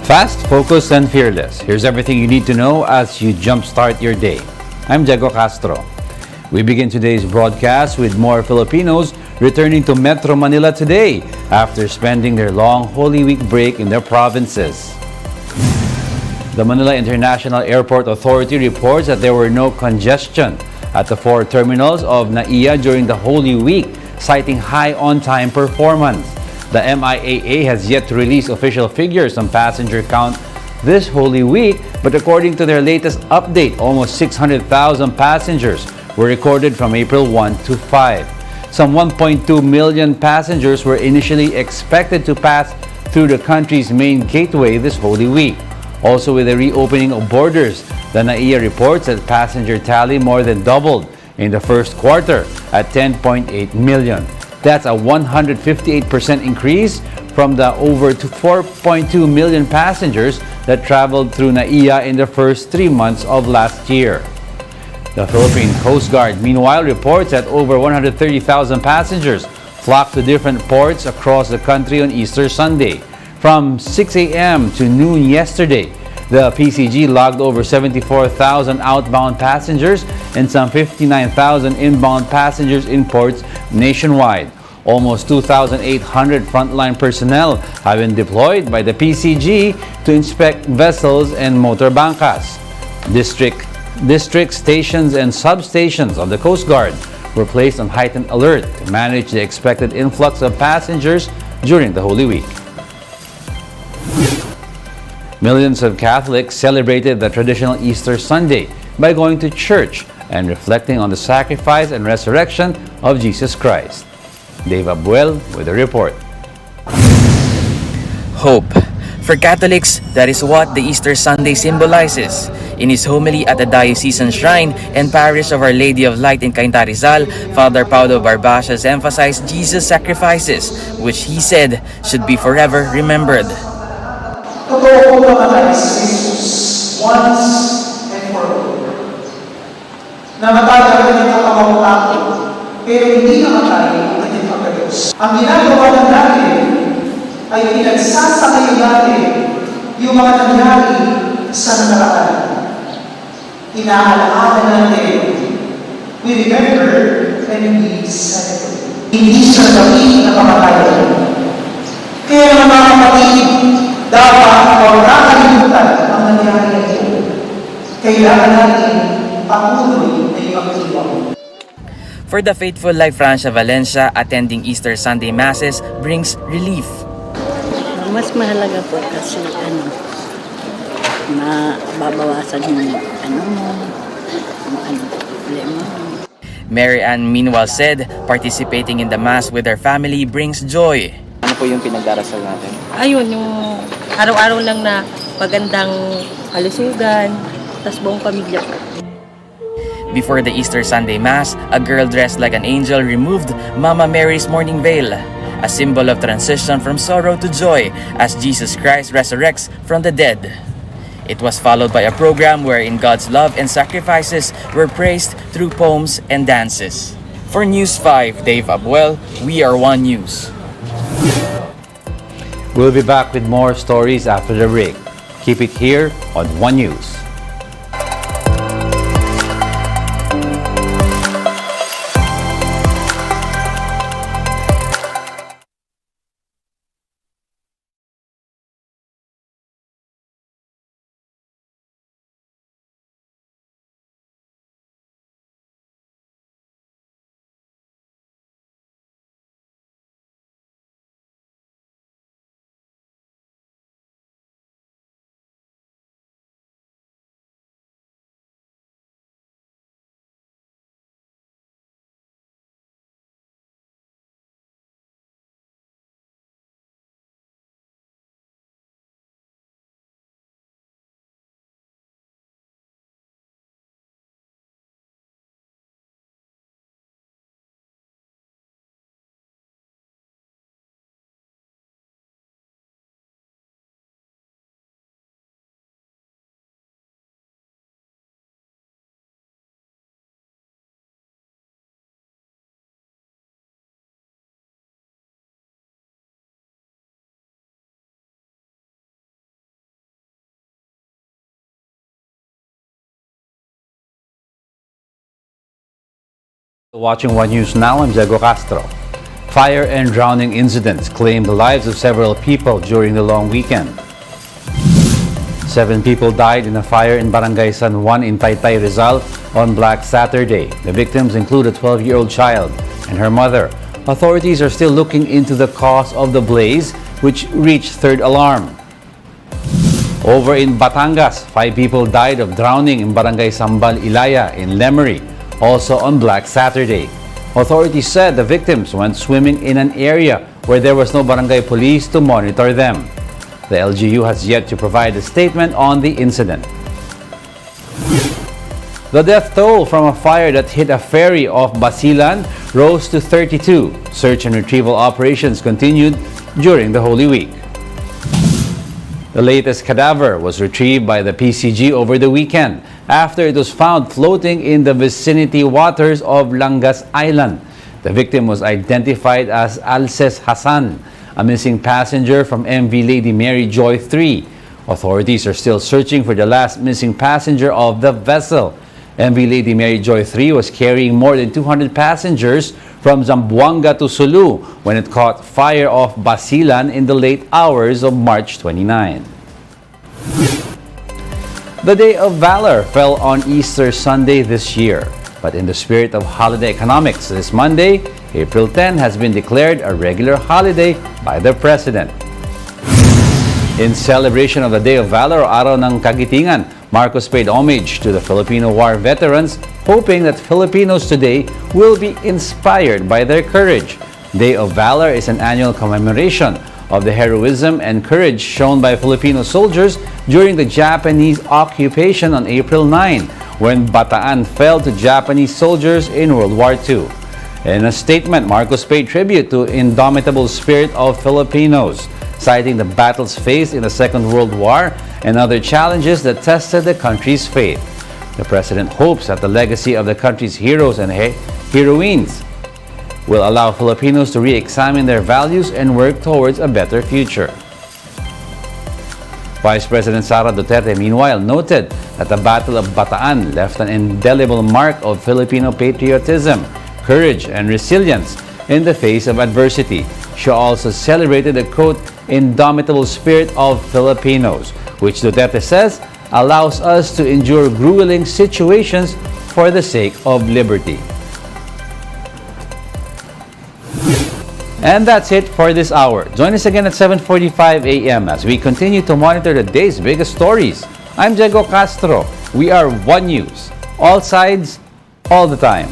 Fast, focused, and fearless. Here's everything you need to know as you jumpstart your day. I'm Diego Castro. We begin today's broadcast with more Filipinos returning to Metro Manila today after spending their long Holy Week break in their provinces. The Manila International Airport Authority reports that there were no congestion at the four terminals of NAIA during the Holy Week, citing high on-time performance. The MIAA has yet to release official figures on passenger count this Holy Week, but according to their latest update, almost 600,000 passengers were recorded from April 1 to 5. Some 1.2 million passengers were initially expected to pass through the country's main gateway this Holy Week. Also, with the reopening of borders, the NAIA reports that passenger tally more than doubled in the first quarter at 10.8 million. That's a 158% increase from the over 4.2 million passengers that traveled through NAIA in the first 3 months of last year. The Philippine Coast Guard, meanwhile, reports that over 130,000 passengers flocked to different ports across the country on Easter Sunday. From 6 a.m. to noon yesterday, the PCG logged over 74,000 outbound passengers and some 59,000 inbound passengers in ports nationwide. Almost 2,800 frontline personnel have been deployed by the PCG to inspect vessels and motor bankas. District stations and substations of the Coast Guard were placed on heightened alert to manage the expected influx of passengers during the Holy Week. Millions of Catholics celebrated the traditional Easter Sunday by going to church and reflecting on the sacrifice and resurrection of Jesus Christ. Dave Abuel with a report. Hope. For Catholics, that is what the Easter Sunday symbolizes. In his homily at the Diocesan Shrine and Parish of Our Lady of Light in Cainta Rizal, Father Paulo Barbasias emphasized Jesus' sacrifices, which he said should be forever remembered. Totoo po namatay si Jesus once and for all. Namatay ang kanyang kapamamutako, pero hindi namatay ang kanyang pagkadiyos. Ang ginagawa ng natin ay pinagsasakayo natin yung mga nangyari sa nakaraan. Inaalaala natin. We remember and we celebrate. Hindi siya sabihin na kamatayan. Kaya mga kapatid, dapat huwag nakalimutan ang nangyari na ito. Kailangan natin patuloy na ipagdiwang. For the faithful like Francia Valencia, attending Easter Sunday Masses brings relief. Mas mahalaga po kasi mababawasan yung problema. Mary Ann meanwhile said, participating in the Mass with her family brings joy. Ano po yung pinagdarasal natin? Ayun, yung araw-araw lang na magandang kalusugan, tas buong pamilya po. Before the Easter Sunday Mass, a girl dressed like an angel removed Mama Mary's mourning veil, a symbol of transition from sorrow to joy as Jesus Christ resurrects from the dead. It was followed by a program wherein God's love and sacrifices were praised through poems and dances. For News 5, Dave Abuel, We Are One News. We'll be back with more stories after the break. Keep it here on One News. Watching One News Now, I'm Diego Castro. Fire and drowning incidents claimed the lives of several people during the long weekend. 7 people died in a fire in Barangay San Juan in Taytay, Rizal on Black Saturday. The victims include a 12-year-old child and her mother. Authorities are still looking into the cause of the blaze, which reached third alarm. Over in Batangas, 5 people died of drowning in Barangay Sambal Ilaya in Lemery, also on Black Saturday. Authorities said the victims went swimming in an area where there was no barangay police to monitor them. The LGU has yet to provide a statement on the incident. The death toll from a fire that hit a ferry off Basilan rose to 32. Search and retrieval operations continued during the Holy Week. The latest cadaver was retrieved by the PCG over the weekend after it was found floating in the vicinity waters of Langas Island. The victim was identified as Alces Hassan, a missing passenger from MV Lady Mary Joy 3. Authorities are still searching for the last missing passenger of the vessel. MV Lady Mary Joy 3 was carrying more than 200 passengers from Zamboanga to Sulu when it caught fire off Basilan in the late hours of March 29. The Day of Valor fell on Easter Sunday this year, but in the spirit of holiday economics, this Monday, April 10, has been declared a regular holiday by the President. In celebration of the Day of Valor, Araw ng Kagitingan, Marcos paid homage to the Filipino war veterans, hoping that Filipinos today will be inspired by their courage. Day of Valor is an annual commemoration of the heroism and courage shown by Filipino soldiers during the Japanese occupation on April 9, when Bataan fell to Japanese soldiers in World War II. In a statement, Marcos paid tribute to indomitable spirit of Filipinos, citing the battles faced in the Second World War and other challenges that tested the country's faith. The President hopes that the legacy of the country's heroes and heroines will allow Filipinos to re-examine their values and work towards a better future. Vice President Sara Duterte, meanwhile, noted that the Battle of Bataan left an indelible mark of Filipino patriotism, courage, and resilience in the face of adversity. She also celebrated the quote, "indomitable spirit of Filipinos," which Duterte says allows us to endure grueling situations for the sake of liberty. And that's it for this hour. Join us again at 7:45 a.m. as we continue to monitor the day's biggest stories. I'm Diego Castro. We are One News. All sides, all the time.